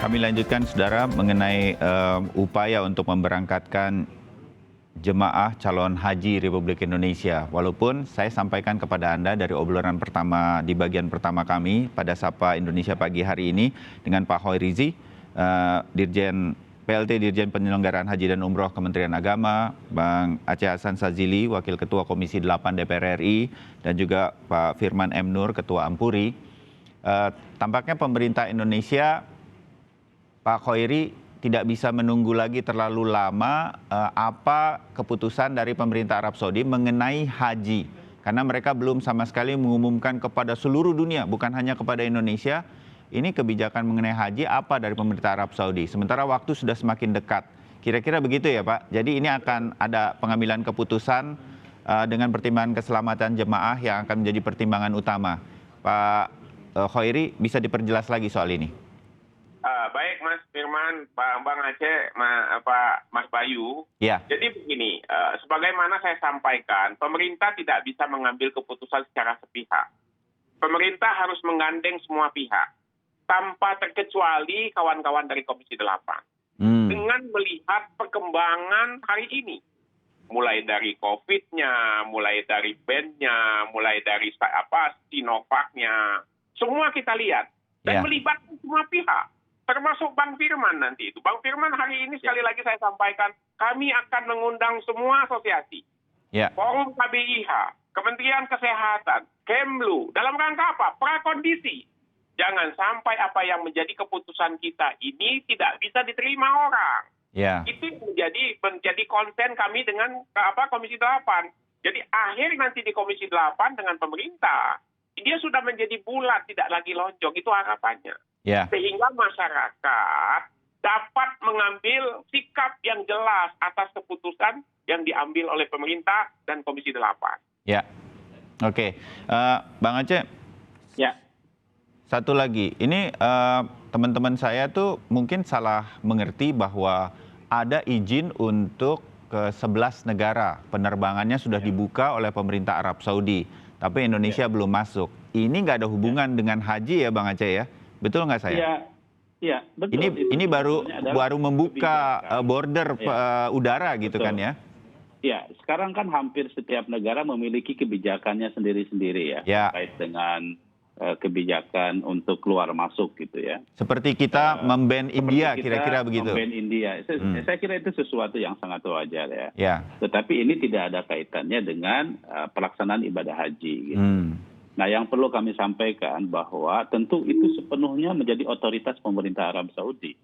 Kami lanjutkan, saudara, mengenai upaya untuk memberangkatkan jemaah calon haji Republik Indonesia. Walaupun saya sampaikan kepada Anda dari obrolan pertama di bagian pertama kami pada Sapa Indonesia pagi hari ini dengan Pak Hoirizi, Dirjen PLT Dirjen Penyelenggaraan Haji dan Umroh Kementerian Agama, Bang Aceh Hasan Sazili, Wakil Ketua Komisi 8 DPR RI, dan juga Pak Firman M. Nur, Ketua Ampuri. Tampaknya pemerintah Indonesia, Pak Khoiri, tidak bisa menunggu lagi terlalu lama apa keputusan dari pemerintah Arab Saudi mengenai haji. Karena mereka belum sama sekali mengumumkan kepada seluruh dunia, bukan hanya kepada Indonesia, ini kebijakan mengenai haji apa dari pemerintah Arab Saudi. Sementara waktu sudah semakin dekat. Kira-kira begitu ya Pak? Jadi ini akan ada pengambilan keputusan dengan pertimbangan keselamatan jemaah yang akan menjadi pertimbangan utama. Pak Khoiri, bisa diperjelas lagi soal ini? Baik Mas Firman, Bang Aceh, Mas Bayu. Ya. Jadi begini, sebagaimana saya sampaikan, pemerintah tidak bisa mengambil keputusan secara sepihak. Pemerintah harus menggandeng semua pihak, tanpa terkecuali kawan-kawan dari Komisi 8. Dengan melihat perkembangan hari ini. Mulai dari COVID-nya, mulai dari band-nya, mulai dari Sinovac-nya. Semua kita lihat. Dan melibatkan semua pihak. Termasuk Bang Firman nanti itu. Bang Firman hari ini sekali lagi saya sampaikan, kami akan mengundang semua asosiasi. Forum KBIH, Kementerian Kesehatan, Kemlu, dalam rangka apa? Prakondisi. Jangan sampai apa yang menjadi keputusan kita ini tidak bisa diterima orang. Itu menjadi konsen kami dengan Komisi 8. Jadi akhir nanti di Komisi 8 dengan pemerintah, dia sudah menjadi bulat, tidak lagi lonjong. Itu harapannya. Sehingga masyarakat dapat mengambil sikap yang jelas atas keputusan yang diambil oleh pemerintah dan Komisi 8. Oke. Bang Aceh. Satu lagi, ini teman-teman saya tuh mungkin salah mengerti bahwa ada izin untuk ke 11 negara. Penerbangannya sudah dibuka oleh pemerintah Arab Saudi, tapi Indonesia belum masuk. Ini nggak ada hubungan dengan haji ya Bang Aceh ya? Betul nggak saya? Iya, betul. Ini baru membuka border udara gitu kan ya? Ya, sekarang kan hampir setiap negara memiliki kebijakannya sendiri-sendiri ya. Terkait dengan kebijakan untuk keluar masuk gitu ya. Seperti kita memban India, kira-kira begitu. Memban India. Saya kira itu sesuatu yang sangat wajar ya. Tetapi ini tidak ada kaitannya dengan pelaksanaan ibadah haji gitu. Nah, yang perlu kami sampaikan bahwa tentu itu sepenuhnya menjadi otoritas pemerintah Arab Saudi.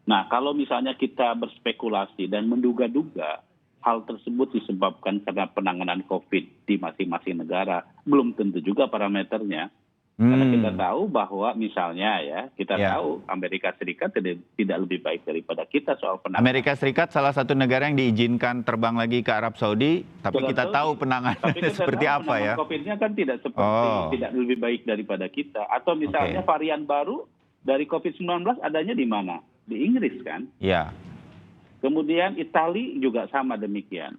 Nah, kalau misalnya kita berspekulasi dan menduga-duga hal tersebut disebabkan karena penanganan COVID di masing-masing negara, belum tentu juga parameternya. Karena kita tahu bahwa misalnya kita tahu Amerika Serikat tidak lebih baik daripada kita soal penanganan. Amerika Serikat salah satu negara yang diizinkan terbang lagi ke Arab Saudi, tapi kita tahu penanganannya seperti apa ya. COVID-nya kan tidak lebih baik daripada kita. Atau misalnya varian baru dari COVID-19 adanya di mana? Di Inggris kan? Kemudian Italia juga sama demikian.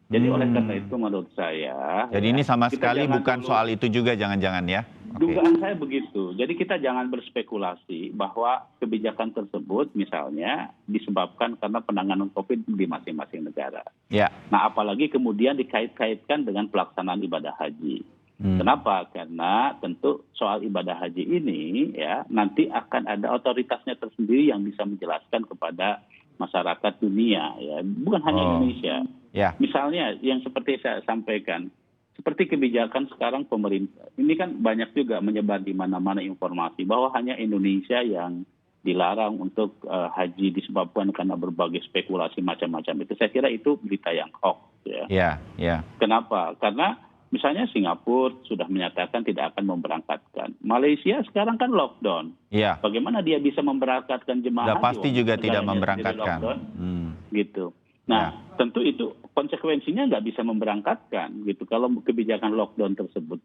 Jadi oleh karena itu menurut saya. Jadi ini sama sekali bukan soal itu juga jangan-jangan ya? Dugaan saya begitu. Jadi kita jangan berspekulasi bahwa kebijakan tersebut misalnya disebabkan karena penanganan COVID di masing-masing negara. Nah, apalagi kemudian dikait-kaitkan dengan pelaksanaan ibadah haji. Kenapa? Karena tentu soal ibadah haji ini nanti akan ada otoritasnya tersendiri yang bisa menjelaskan kepada masyarakat dunia bukan hanya Indonesia. Misalnya yang seperti saya sampaikan, seperti kebijakan sekarang pemerintah, ini kan banyak juga menyebar di mana-mana informasi bahwa hanya Indonesia yang dilarang untuk haji disebabkan karena berbagai spekulasi macam-macam itu. Saya kira itu berita yang hoax Kenapa? Karena misalnya Singapura sudah menyatakan tidak akan memberangkatkan. Malaysia sekarang kan lockdown. Bagaimana dia bisa memberangkatkan jemaah haji? Pasti juga tidak memberangkatkan. Gitu. Nah, tentu itu konsekuensinya nggak bisa memberangkatkan gitu kalau kebijakan lockdown tersebut.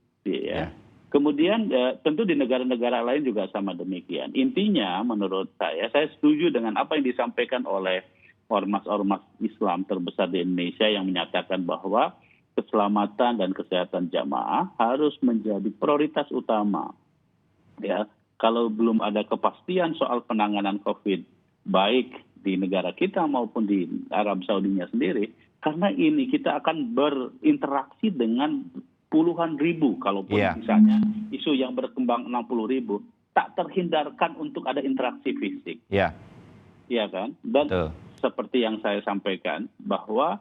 Kemudian tentu di negara-negara lain juga sama demikian. Intinya menurut saya setuju dengan apa yang disampaikan oleh ormas-ormas Islam terbesar di Indonesia yang menyatakan bahwa keselamatan dan kesehatan jamaah harus menjadi prioritas utama. kalau belum ada kepastian soal penanganan COVID, baik di negara kita maupun di Arab Saudinya sendiri, karena ini kita akan berinteraksi dengan puluhan ribu, kalaupun misalnya isu yang berkembang 60 ribu, tak terhindarkan untuk ada interaksi fisik. Iya kan? Dan seperti yang saya sampaikan, bahwa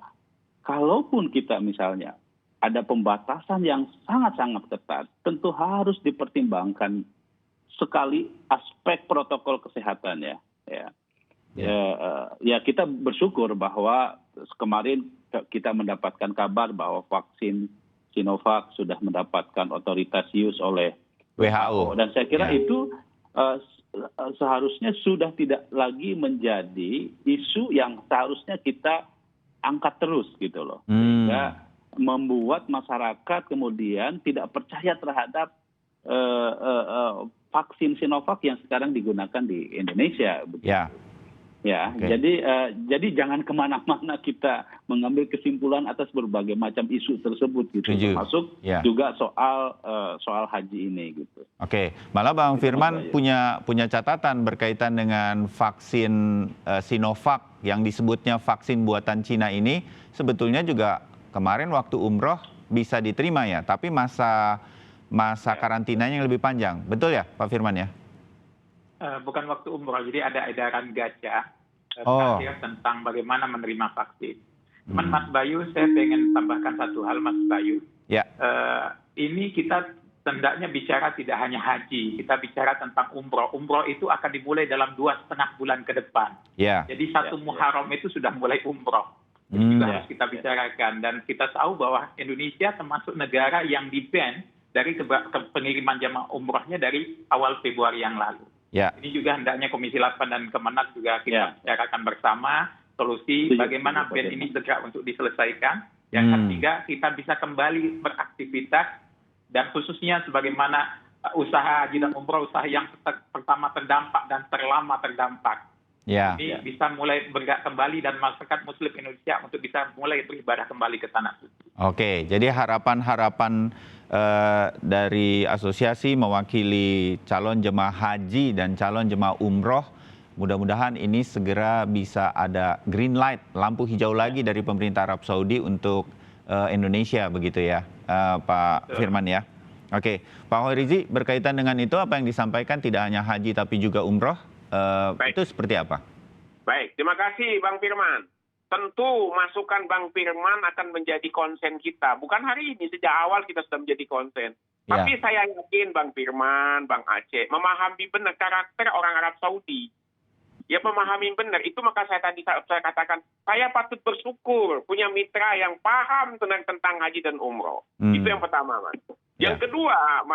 kalaupun kita misalnya ada pembatasan yang sangat-sangat ketat, tentu harus dipertimbangkan sekali aspek protokol kesehatan ya. Ya kita bersyukur bahwa kemarin kita mendapatkan kabar bahwa vaksin Sinovac sudah mendapatkan otoritas use oleh WHO. Dan saya kira itu seharusnya sudah tidak lagi menjadi isu yang seharusnya kita angkat terus gitu loh. Sehingga membuat masyarakat kemudian tidak percaya terhadap vaksin Sinovac yang sekarang digunakan di Indonesia. Jadi jangan kemana-mana kita mengambil kesimpulan atas berbagai macam isu tersebut gitu, termasuk juga soal haji ini gitu. Malah Bang Firman punya catatan berkaitan dengan vaksin Sinovac yang disebutnya vaksin buatan Cina ini, sebetulnya juga kemarin waktu umroh bisa diterima ya, tapi masa karantinanya yang lebih panjang, betul ya Pak Firman ya? Bukan waktu umroh, jadi ada edaran gajah terakhir tentang bagaimana menerima vaksin. Cuman Mas Bayu, saya pengen tambahkan satu hal Mas Bayu. Ini kita hendaknya bicara tidak hanya haji, kita bicara tentang umroh. Umroh itu akan dimulai dalam 2,5 bulan ke depan. Jadi 1 Muharram itu sudah mulai umroh. Itu juga harus kita bicarakan. Dan kita tahu bahwa Indonesia termasuk negara yang di-ban dari pengiriman jamaah umrohnya dari awal Februari yang lalu. Ini juga hendaknya Komisi 8 dan Kemenak juga kita bicarakan bersama solusi bagaimana ban ini segera untuk diselesaikan. Yang ketiga, kita bisa kembali beraktivitas dan khususnya sebagaimana usaha haji dan umroh, usaha yang pertama terdampak dan terlama terdampak. Ini bisa mulai bergerak kembali dan masyarakat Muslim Indonesia untuk bisa mulai beribadah kembali ke tanah suci. Jadi harapan-harapan dari asosiasi mewakili calon jemaah haji dan calon jemaah umroh, mudah-mudahan ini segera bisa ada green light, lampu hijau lagi dari pemerintah Arab Saudi untuk Indonesia begitu ya, Pak Firman ya. Pak Hoirizi, berkaitan dengan itu apa yang disampaikan tidak hanya haji tapi juga umroh, itu seperti apa? Baik, terima kasih Bang Firman. Tentu masukan Bang Firman akan menjadi konsen kita. Bukan hari ini, sejak awal kita sudah menjadi konsen. Tapi saya yakin Bang Firman, Bang Aceh, memahami benar karakter orang Arab Saudi. Ya memahami benar, itu maka saya katakan, saya patut bersyukur punya mitra yang paham tentang haji dan umroh. Itu yang pertama, Mas. Yang kedua,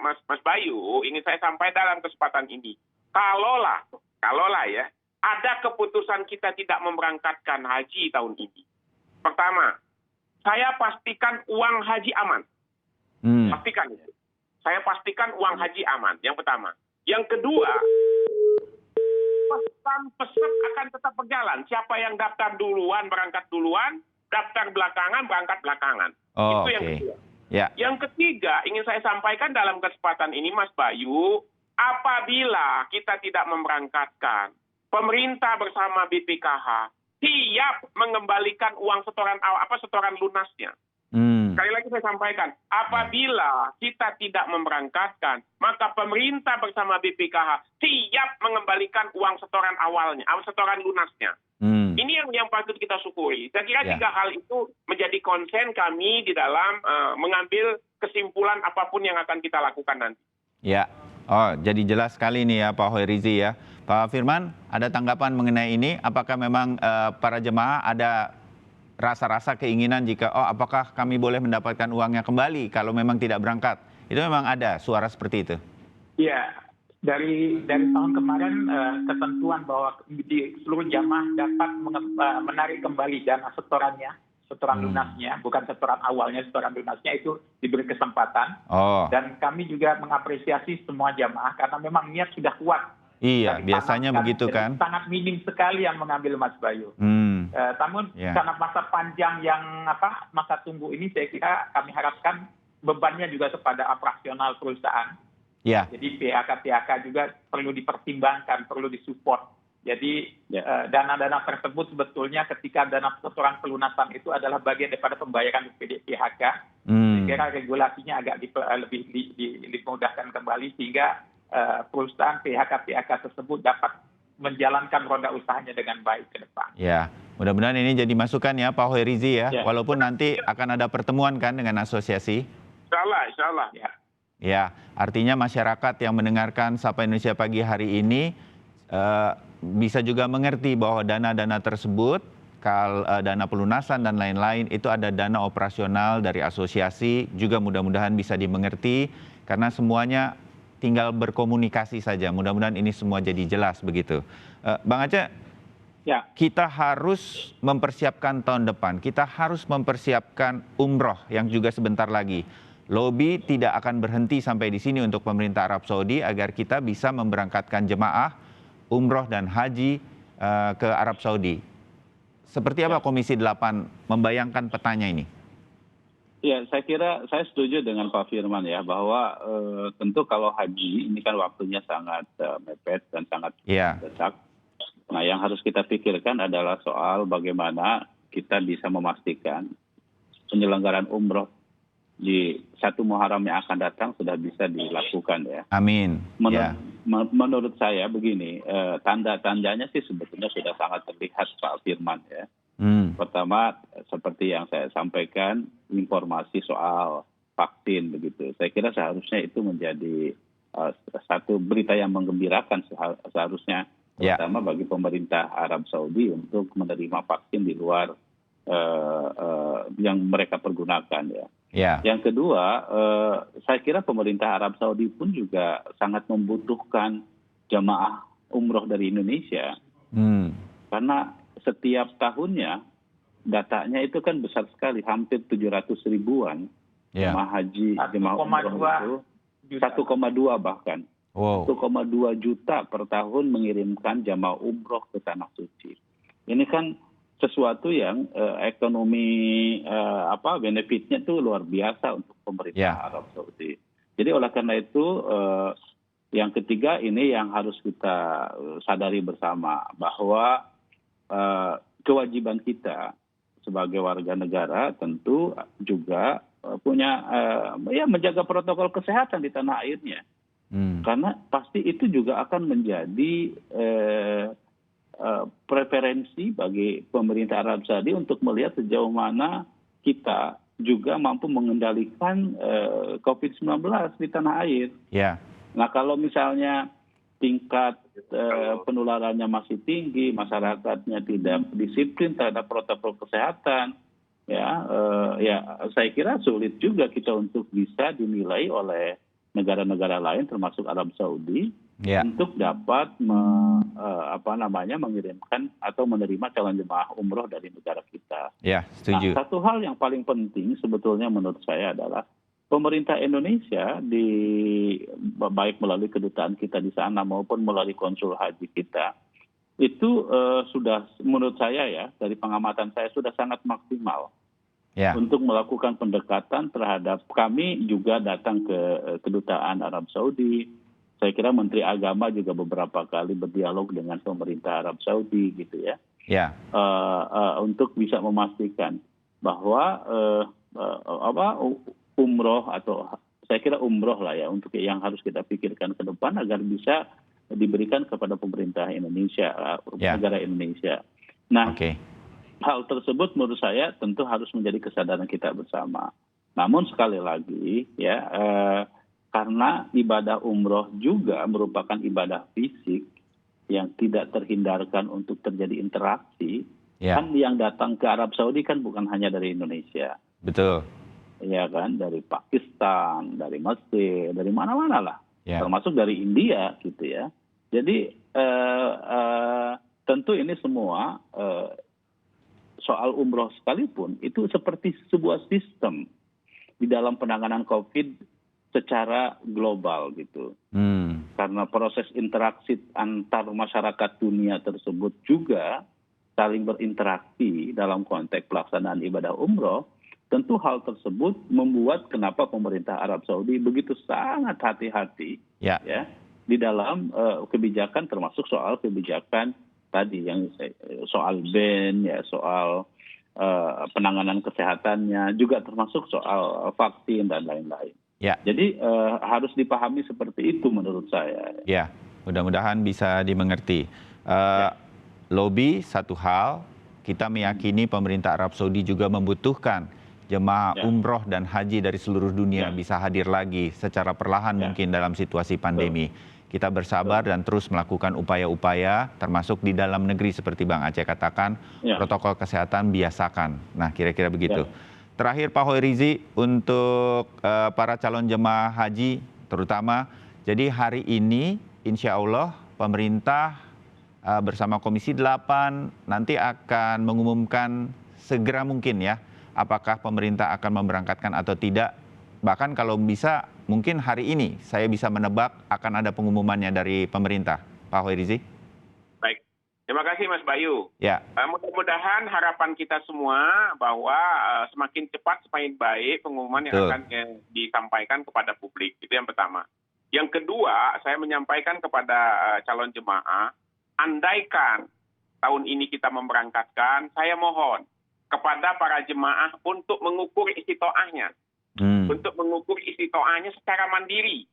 Mas Bayu, ingin saya sampaikan dalam kesempatan ini. Kalaulah ya, ada keputusan kita tidak memberangkatkan haji tahun ini. Pertama, saya pastikan uang haji aman. Pastikan itu. Saya pastikan uang haji aman, yang pertama. Yang kedua, pesan akan tetap berjalan. Siapa yang daftar duluan, berangkat duluan, daftar belakangan, berangkat belakangan. Itu yang kedua. Yang ketiga, ingin saya sampaikan dalam kesempatan ini, Mas Bayu, apabila kita tidak memberangkatkan, pemerintah bersama BPKH siap mengembalikan uang setoran lunasnya. Sekali lagi saya sampaikan, apabila kita tidak memberangkatkan, maka pemerintah bersama BPKH siap mengembalikan uang setoran awalnya, setoran lunasnya. Ini yang patut kita syukuri. Saya kira 3 hal itu menjadi konsen kami di dalam mengambil kesimpulan apapun yang akan kita lakukan nanti. Jadi jelas sekali nih ya Pak Hoirizi ya. Pak Firman, ada tanggapan mengenai ini? Apakah memang para jemaah ada rasa-rasa keinginan jika apakah kami boleh mendapatkan uangnya kembali kalau memang tidak berangkat? Itu memang ada suara seperti itu? Iya, dari tahun kemarin ketentuan bahwa di seluruh jamaah dapat menarik kembali dana setorannya, setoran lunasnya, bukan setoran awalnya, setoran lunasnya itu diberi kesempatan. Dan kami juga mengapresiasi semua jamaah karena memang niat sudah kuat. Iya, biasanya begitu kan. Sangat minim sekali yang mengambil Mas Bayu. Namun karena masa panjang yang masa tunggu ini, saya kira kami harapkan bebannya juga kepada operasional perusahaan. Ya. Jadi PHK juga perlu dipertimbangkan, perlu disupport. Jadi dana-dana tersebut sebetulnya ketika dana setoran pelunasan itu adalah bagian daripada pembayaran PHK. Saya kira regulasinya agak lebih dimudahkan kembali sehingga perusahaan PHK tersebut dapat menjalankan roda usahanya dengan baik ke depan. Ya, mudah-mudahan ini jadi masukan ya Pak Hoerizi ya. Walaupun nanti akan ada pertemuan kan dengan asosiasi. Insya Allah. Ya, artinya masyarakat yang mendengarkan Sapa Indonesia Pagi hari ini bisa juga mengerti bahwa dana-dana tersebut, dana pelunasan dan lain-lain itu ada dana operasional dari asosiasi, juga mudah-mudahan bisa dimengerti karena semuanya tinggal berkomunikasi saja. Mudah-mudahan ini semua jadi jelas begitu. Bang Aceh, kita harus mempersiapkan tahun depan, kita harus mempersiapkan umroh yang juga sebentar lagi. Lobby tidak akan berhenti sampai di sini untuk pemerintah Arab Saudi agar kita bisa memberangkatkan jemaah umroh dan haji ke Arab Saudi. Seperti apa Komisi 8 membayangkan petanya ini? Ya, saya kira saya setuju dengan Pak Firman ya, bahwa tentu kalau haji ini kan waktunya sangat mepet dan sangat desak. Nah, yang harus kita pikirkan adalah soal bagaimana kita bisa memastikan penyelenggaraan umroh di 1 Muharram yang akan datang sudah bisa dilakukan ya. Amin. Menurut saya begini, tanda-tandanya sih sebetulnya sudah sangat terlihat Pak Firman ya. Pertama, seperti yang saya sampaikan, informasi soal vaksin begitu. Saya kira seharusnya itu menjadi satu berita yang menggembirakan seharusnya, terutama bagi pemerintah Arab Saudi untuk menerima vaksin di luar yang mereka pergunakan ya. Yang kedua, saya kira pemerintah Arab Saudi pun juga sangat membutuhkan jemaah umroh dari Indonesia. Karena setiap tahunnya datanya itu kan besar sekali, hampir 700 ribuan jemaah haji, jemaah umroh itu 1,2 bahkan. 1,2 juta per tahun mengirimkan jemaah umroh ke Tanah Suci. Ini kan sesuatu yang ekonomi benefitnya itu luar biasa untuk pemerintah Arab Saudi. Jadi oleh karena itu yang ketiga ini yang harus kita sadari bersama bahwa kewajiban kita sebagai warga negara tentu juga punya menjaga protokol kesehatan di tanah airnya. Karena pasti itu juga akan menjadi preferensi bagi pemerintah Arab Saudi untuk melihat sejauh mana kita juga mampu mengendalikan COVID-19 di tanah air. Nah, kalau misalnya tingkat penularannya masih tinggi, masyarakatnya tidak disiplin terhadap protokol kesehatan, saya kira sulit juga kita untuk bisa dinilai oleh negara-negara lain termasuk Arab Saudi untuk dapat mengirimkan atau menerima calon jemaah umroh dari negara kita. Setuju. Nah, satu hal yang paling penting sebetulnya menurut saya adalah pemerintah Indonesia baik melalui kedutaan kita di sana maupun melalui konsul haji kita itu sudah menurut saya ya, dari pengamatan saya sudah sangat maksimal untuk melakukan pendekatan terhadap kami juga datang ke kedutaan Arab Saudi. Saya kira Menteri Agama juga beberapa kali berdialog dengan pemerintah Arab Saudi gitu ya. Untuk bisa memastikan bahwa umroh atau saya kira umroh lah ya untuk yang harus kita pikirkan ke depan agar bisa diberikan kepada pemerintah Indonesia, negara Indonesia. Nah, hal tersebut menurut saya tentu harus menjadi kesadaran kita bersama. Namun sekali lagi karena ibadah umroh juga merupakan ibadah fisik yang tidak terhindarkan untuk terjadi interaksi, kan yang datang ke Arab Saudi kan bukan hanya dari Indonesia. Betul. Ya kan, dari Pakistan, dari Mesir, dari mana-mana lah, termasuk dari India gitu ya. Jadi tentu ini semua soal umroh sekalipun itu seperti sebuah sistem di dalam penanganan COVID secara global gitu. Karena proses interaksi antar masyarakat dunia tersebut juga saling berinteraksi dalam konteks pelaksanaan ibadah umroh. Tentu hal tersebut membuat kenapa pemerintah Arab Saudi begitu sangat hati-hati ya di dalam kebijakan, termasuk soal kebijakan tadi yang soal BEN, ya soal penanganan kesehatannya, juga termasuk soal vaksin dan lain-lain. Ya. Jadi harus dipahami seperti itu menurut saya. Ya, mudah-mudahan bisa dimengerti. Lobby satu hal, kita meyakini pemerintah Arab Saudi juga membutuhkan jemaah umroh dan haji dari seluruh dunia bisa hadir lagi secara perlahan mungkin dalam situasi pandemi. Kita bersabar dan terus melakukan upaya-upaya termasuk di dalam negeri seperti Bang Aceh katakan, protokol kesehatan biasakan. Nah, kira-kira begitu. Terakhir Pak Hoirizi, untuk para calon jemaah haji terutama, jadi hari ini insya Allah pemerintah bersama Komisi 8 nanti akan mengumumkan segera mungkin ya, apakah pemerintah akan memberangkatkan atau tidak. Bahkan kalau bisa mungkin hari ini saya bisa menebak akan ada pengumumannya dari pemerintah. Pak Hoirizi. Baik, terima kasih Mas Bayu. Ya. Mudah-mudahan harapan kita semua bahwa semakin cepat semakin baik pengumuman yang akan disampaikan kepada publik. Itu yang pertama. Yang kedua, saya menyampaikan kepada calon jemaah, andaikan tahun ini kita memberangkatkan, saya mohon kepada para jemaah untuk mengukur istitoahnya. Untuk mengukur istitoahnya secara mandiri.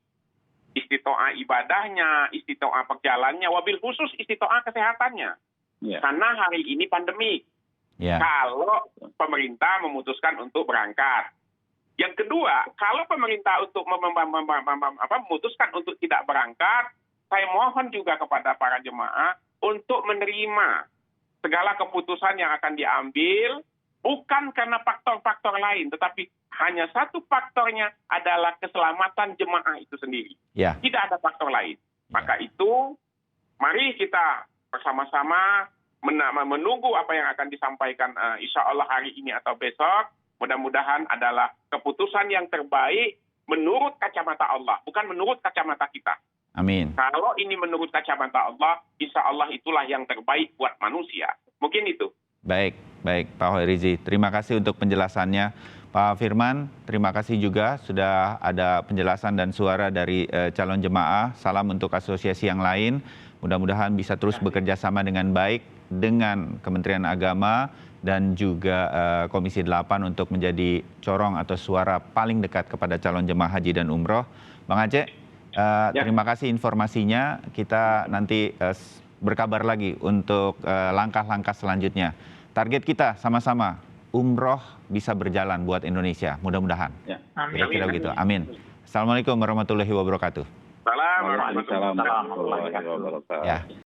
Istitoah ibadahnya, istitoah perjalanannya, wabil khusus istitoah kesehatannya. Karena hari ini pandemi. Kalau pemerintah memutuskan untuk berangkat. Yang kedua, kalau pemerintah untuk memutuskan untuk tidak berangkat, saya mohon juga kepada para jemaah untuk menerima segala keputusan yang akan diambil, bukan karena faktor-faktor lain, tetapi hanya satu faktornya adalah keselamatan jemaah itu sendiri. Tidak ada faktor lain. Maka itu, mari kita bersama-sama menunggu apa yang akan disampaikan insya Allah hari ini atau besok. Mudah-mudahan adalah keputusan yang terbaik menurut kacamata Allah, bukan menurut kacamata kita. Amin. Kalau ini menurut kacamata Allah, insya Allah itulah yang terbaik buat manusia. Mungkin itu. Baik Pak Hoirizi. Terima kasih untuk penjelasannya. Pak Firman, terima kasih juga sudah ada penjelasan dan suara dari calon jemaah. Salam untuk asosiasi yang lain. Mudah-mudahan bisa terus bekerja sama dengan baik dengan Kementerian Agama dan juga Komisi 8 untuk menjadi corong atau suara paling dekat kepada calon jemaah haji dan umroh. Bang Aceh, terima kasih informasinya. Kita nanti berkabar lagi untuk langkah-langkah selanjutnya. Target kita sama-sama umroh bisa berjalan buat Indonesia, mudah-mudahan. Kira-kira begitu. Amin. Assalamualaikum warahmatullahi wabarakatuh. Waalaikumsalam warahmatullahi wabarakatuh.